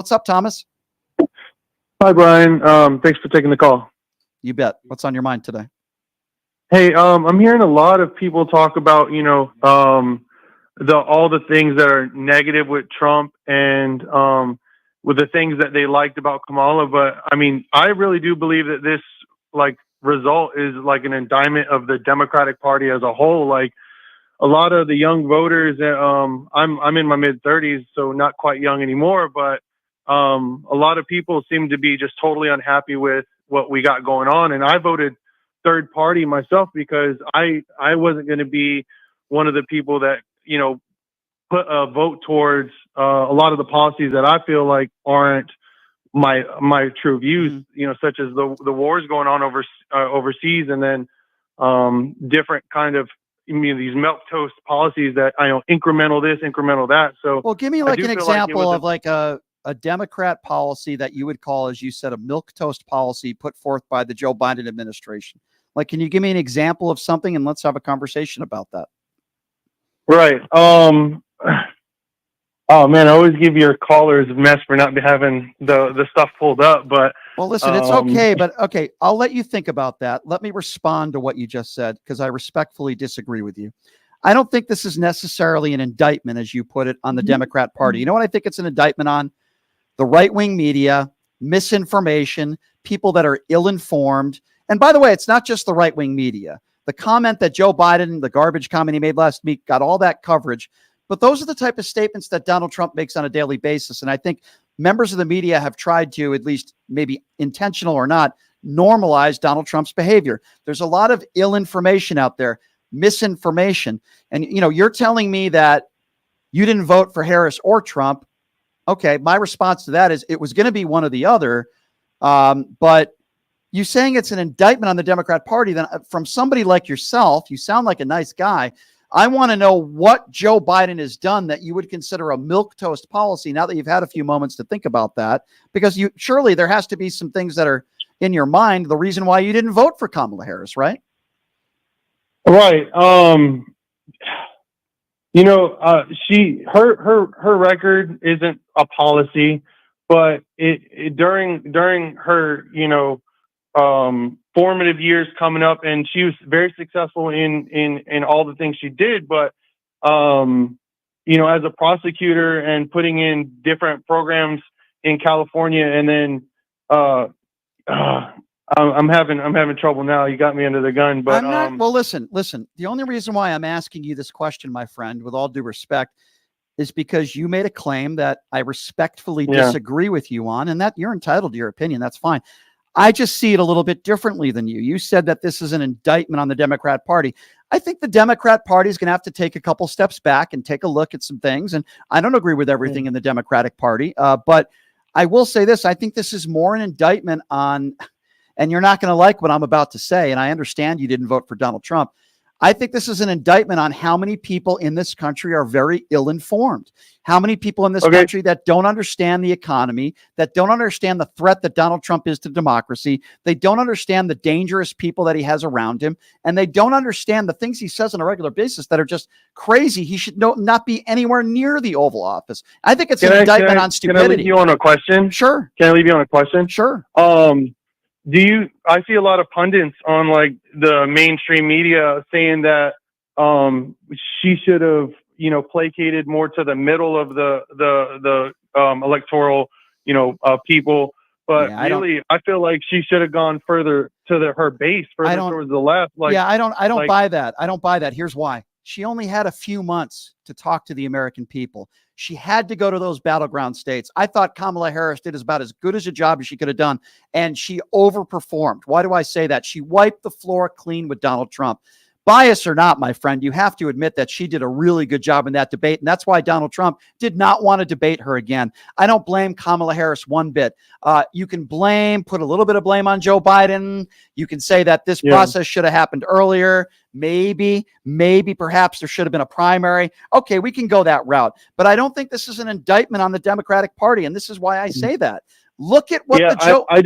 What's up, Thomas? Hi, Brian. Thanks for taking the call. You bet. What's on your mind today? Hey, I'm hearing a lot of people talk about, all the things that are negative with Trump and with the things that they liked about Kamala. But I mean, I really do believe that this result is like an indictment of the Democratic Party as a whole. Like a lot of the young voters that I'm in my mid-30s, so not quite young anymore, but a lot of people seem to be just totally unhappy with what we got going on. And I voted third party myself because I wasn't going to be one of the people that, put a vote towards a lot of the policies that I feel like aren't my true views, such as the wars going on overseas, and then different kind of, these milquetoast policies that incremental this, incremental that. So, well, give me like an example of like a Democrat policy that you would call, as you said, a milquetoast policy put forth by the Joe Biden administration. Like, can you give me an example of something, and let's have a conversation about that? Right. Oh man, I always give your callers a mess for not having the stuff pulled up. But well, listen, it's okay. But okay, I'll let you think about that. Let me respond to what you just said, because I respectfully disagree with you. I don't think this is necessarily an indictment, as you put it, on the Democrat Party. You know what I think it's an indictment on? The right-wing media, misinformation, people that are ill-informed. And by the way, it's not just the right-wing media. The comment that Joe Biden, the garbage comment he made last week, got all that coverage. But those are the type of statements that Donald Trump makes on a daily basis. And I think members of the media have tried to, at least maybe intentional or not, normalize Donald Trump's behavior. There's a lot of ill information out there, misinformation. And, you're telling me that you didn't vote for Harris or Trump. Okay, my response to that is it was going to be one or the other. But you saying it's an indictment on the Democrat Party, then from somebody like yourself, you sound like a nice guy. I want to know what Joe Biden has done that you would consider a milquetoast policy, now that you've had a few moments to think about that, because surely there has to be some things that are in your mind, the reason why you didn't vote for Kamala Harris, right? Right. Her record isn't a policy, but during her, formative years coming up, and she was very successful in all the things she did. But, as a prosecutor and putting in different programs in California, and then, I'm having trouble now. You got me under the gun, but I'm not. Well, listen. The only reason why I'm asking you this question, my friend, with all due respect, is because you made a claim that I respectfully disagree with you on, and that you're entitled to your opinion. That's fine. I just see it a little bit differently than you. You said that this is an indictment on the Democrat Party. I think the Democrat Party is going to have to take a couple steps back and take a look at some things. And I don't agree with everything in the Democratic Party, but I will say this. I think this is more an indictment on, and you're not going to like what I'm about to say, and I understand you didn't vote for Donald Trump. I think this is an indictment on how many people in this country are very ill-informed. How many people in this country that don't understand the economy, that don't understand the threat that Donald Trump is to democracy. They don't understand the dangerous people that he has around him. And they don't understand the things he says on a regular basis that are just crazy. He should not be anywhere near the Oval Office. I think it's an indictment on stupidity. Can I leave you on a question? Sure. Can I leave you on a question? Sure. I see a lot of pundits on like the mainstream media saying that she should have, placated more to the middle of the electoral, people. But I feel like she should have gone further to her base, further towards the left. I don't buy that. I don't buy that. Here's why. She only had a few months to talk to the American people. She had to go to those battleground states. I thought Kamala Harris did about as good as a job as she could have done, and she overperformed. Why do I say that? She wiped the floor clean with Donald Trump. Bias or not, my friend, you have to admit that she did a really good job in that debate, and that's why Donald Trump did not want to debate her again. I don't blame Kamala Harris one bit. You can put a little bit of blame on Joe Biden. You can say that this process should have happened earlier. Maybe, perhaps there should have been a primary. Okay, we can go that route. But I don't think this is an indictment on the Democratic Party, and this is why I say that. Look at what I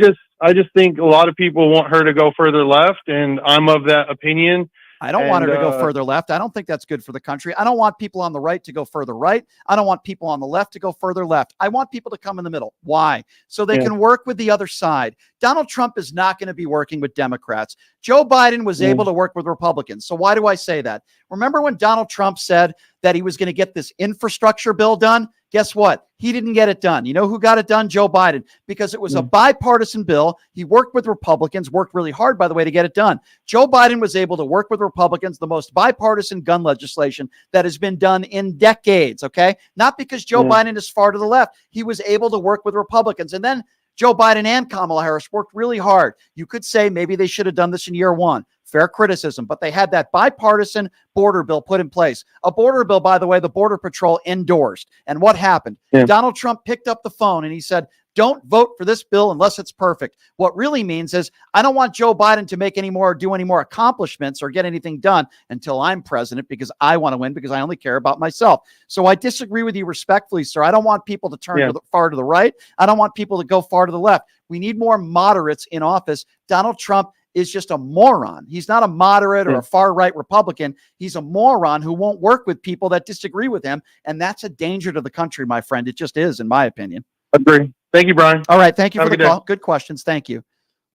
just think a lot of people want her to go further left, and I'm of that opinion. I don't want her to go further left. I don't think that's good for the country. I don't want people on the right to go further right. I don't want people on the left to go further left. I want people to come in the middle. Why? So they can work with the other side. Donald Trump is not going to be working with Democrats. Joe Biden was able to work with Republicans. So why do I say that? Remember when Donald Trump said that he was going to get this infrastructure bill done? Guess what? He didn't get it done. You know who got it done? Joe Biden, because it was a bipartisan bill. He worked with Republicans, worked really hard, by the way, to get it done. Joe Biden was able to work with Republicans, the most bipartisan gun legislation that has been done in decades, okay? Not because Joe Biden is far to the left. He was able to work with Republicans. And then Joe Biden and Kamala Harris worked really hard. You could say maybe they should have done this in year one. Fair criticism, but they had that bipartisan border bill put in place. A border bill, by the way, the Border Patrol endorsed. And what happened? Donald Trump picked up the phone and he said, don't vote for this bill unless it's perfect. What really means is I don't want Joe Biden to make any more, do any more accomplishments or get anything done until I'm president because I want to win because I only care about myself. So I disagree with you respectfully, sir. I don't want people to turn far to the right. I don't want people to go far to the left. We need more moderates in office. Donald Trump is just a moron. He's not a moderate or a far-right Republican. He's a moron who won't work with people that disagree with him, and that's a danger to the country, my friend. It just is, in my opinion. Agree. Thank you, Brian. All right. Thank you for the call. Good questions. Thank you.